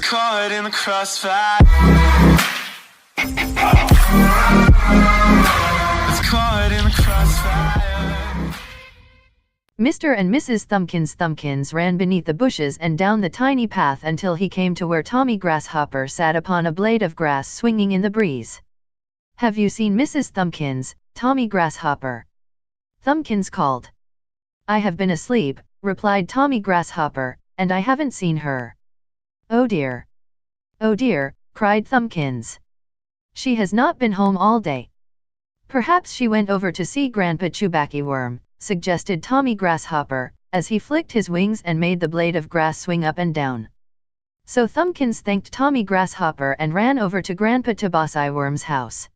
caught in the crossfire. It's caught in the crossfire. Mr. and Mrs. Thumbkins ran beneath the bushes and down the tiny path until he came to where Tommy Grasshopper sat upon a blade of grass swinging in the breeze. "Have you seen Mrs. Thumbkins, Tommy Grasshopper?" Thumbkins called. "I have been asleep," replied Tommy Grasshopper, "and I haven't seen her." "Oh dear! Oh dear!" cried Thumbkins. "She has not been home all day." "Perhaps she went over to see Grandpa Chewbacca Worm," suggested Tommy Grasshopper, as he flicked his wings and made the blade of grass swing up and down. So Thumbkins thanked Tommy Grasshopper and ran over to Grandpa Chewbacca Worm's house.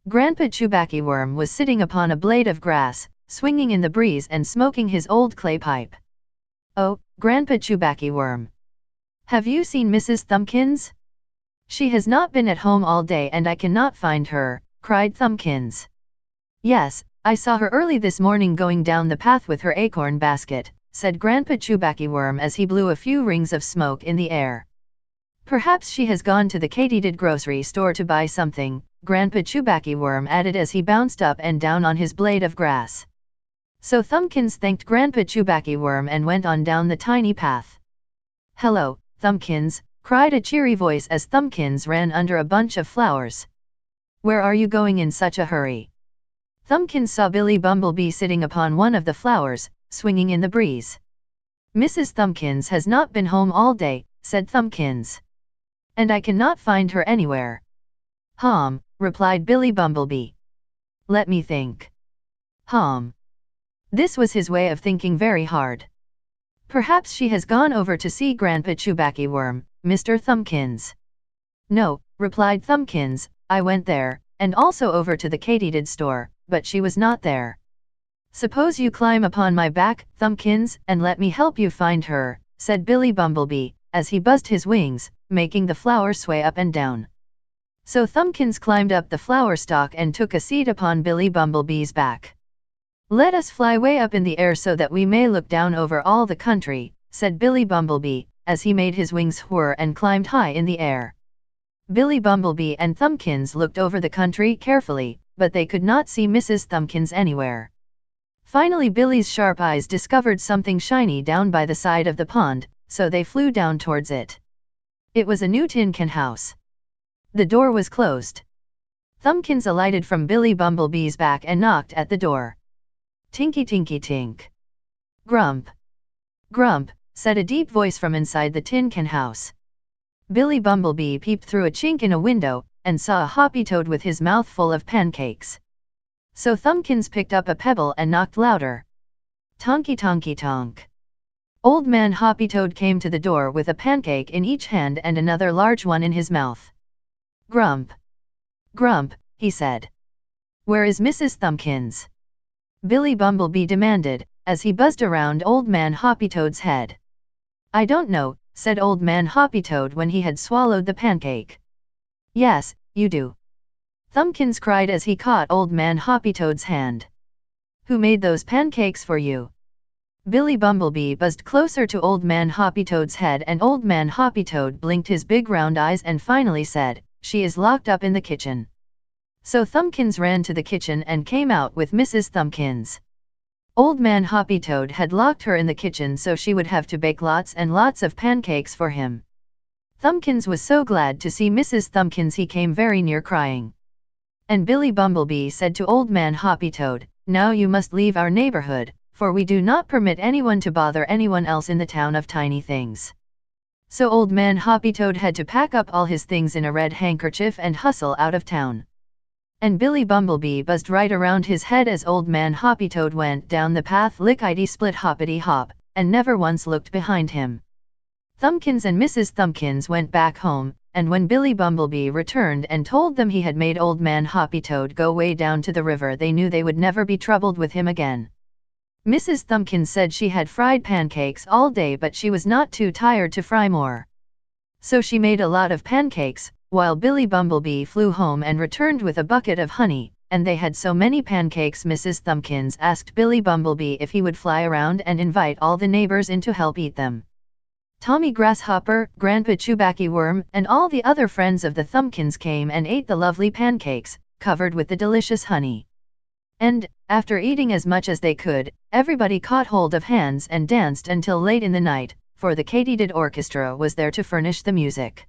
Grandpa Chewbacca Worm was sitting upon a blade of grass, swinging in the breeze and smoking his old clay pipe. "Oh, Grandpa Chewbacca Worm! Have you seen Mrs. Thumbkins? She has not been at home all day and I cannot find her," cried Thumbkins. "Yes, I saw her early this morning going down the path with her acorn basket," said Grandpa Chewbacca Worm as he blew a few rings of smoke in the air. "Perhaps she has gone to the katydid grocery store to buy something," Grandpa Chewbacca Worm added as he bounced up and down on his blade of grass. So Thumbkins thanked Grandpa Chewbacca Worm and went on down the tiny path. "Hello, Thumbkins," cried a cheery voice as Thumbkins ran under a bunch of flowers. "Where are you going in such a hurry?" Thumbkins saw Billy Bumblebee sitting upon one of the flowers, swinging in the breeze. "Mrs. Thumbkins has not been home all day," said Thumbkins. "And I cannot find her anywhere." Replied Billy Bumblebee. "Let me think." This was his way of thinking very hard. "Perhaps she has gone over to see Grandpa Chewbacca Worm, Mr. Thumbkins." "No," replied Thumbkins, "I went there, and also over to the katydid store, but she was not there." "Suppose you climb upon my back, Thumbkins, and let me help you find her," said Billy Bumblebee, as he buzzed his wings, making the flower sway up and down. So Thumbkins climbed up the flower stalk and took a seat upon Billy Bumblebee's back. "Let us fly way up in the air so that we may look down over all the country," said Billy Bumblebee, as he made his wings whir and climbed high in the air. Billy Bumblebee and Thumbkins looked over the country carefully, but they could not see Mrs. Thumbkins anywhere. Finally Billy's sharp eyes discovered something shiny down by the side of the pond, so they flew down towards it. It was a new tin can house. The door was closed. Thumbkins alighted from Billy Bumblebee's back and knocked at the door. "Tinky tinky tink." "Grump! Grump!" said a deep voice from inside the tin can house. Billy Bumblebee peeped through a chink in a window, and saw a hoppy toad with his mouth full of pancakes. So Thumbkins picked up a pebble and knocked louder. "Tonky tonky tonk." Old Man Hoppy Toad came to the door with a pancake in each hand and another large one in his mouth. "Grump! Grump!" he said. "Where is Mrs. Thumbkins?" Billy Bumblebee demanded, as he buzzed around Old Man Hoppy Toad's head. "I don't know," said Old Man Hoppy Toad when he had swallowed the pancake. "Yes, you do," Thumbkins cried as he caught Old Man Hoppy Toad's hand. "Who made those pancakes for you?" Billy Bumblebee buzzed closer to Old Man Hoppy Toad's head and Old Man Hoppy Toad blinked his big round eyes and finally said, "She is locked up in the kitchen." So Thumbkins ran to the kitchen and came out with Mrs. Thumbkins. Old Man Hoppy Toad had locked her in the kitchen so she would have to bake lots and lots of pancakes for him. Thumbkins was so glad to see Mrs. Thumbkins he came very near crying. And Billy Bumblebee said to Old Man Hoppy Toad, "Now you must leave our neighborhood, for we do not permit anyone to bother anyone else in the town of Tiny Things." So Old Man Hoppy Toad had to pack up all his things in a red handkerchief and hustle out of town. And Billy Bumblebee buzzed right around his head as Old Man Hoppy Toad went down the path lickety-split hoppity-hop, and never once looked behind him. Thumbkins and Mrs. Thumbkins went back home, and when Billy Bumblebee returned and told them he had made Old Man Hoppy Toad go way down to the river, they knew they would never be troubled with him again. Mrs. Thumbkins said she had fried pancakes all day but she was not too tired to fry more. So she made a lot of pancakes, while Billy Bumblebee flew home and returned with a bucket of honey, and they had so many pancakes Mrs. Thumbkins asked Billy Bumblebee if he would fly around and invite all the neighbors in to help eat them. Tommy Grasshopper, Grandpa Chewbacca Worm, and all the other friends of the Thumbkins came and ate the lovely pancakes, covered with the delicious honey. And, after eating as much as they could, everybody caught hold of hands and danced until late in the night, for the Katydid Orchestra was there to furnish the music.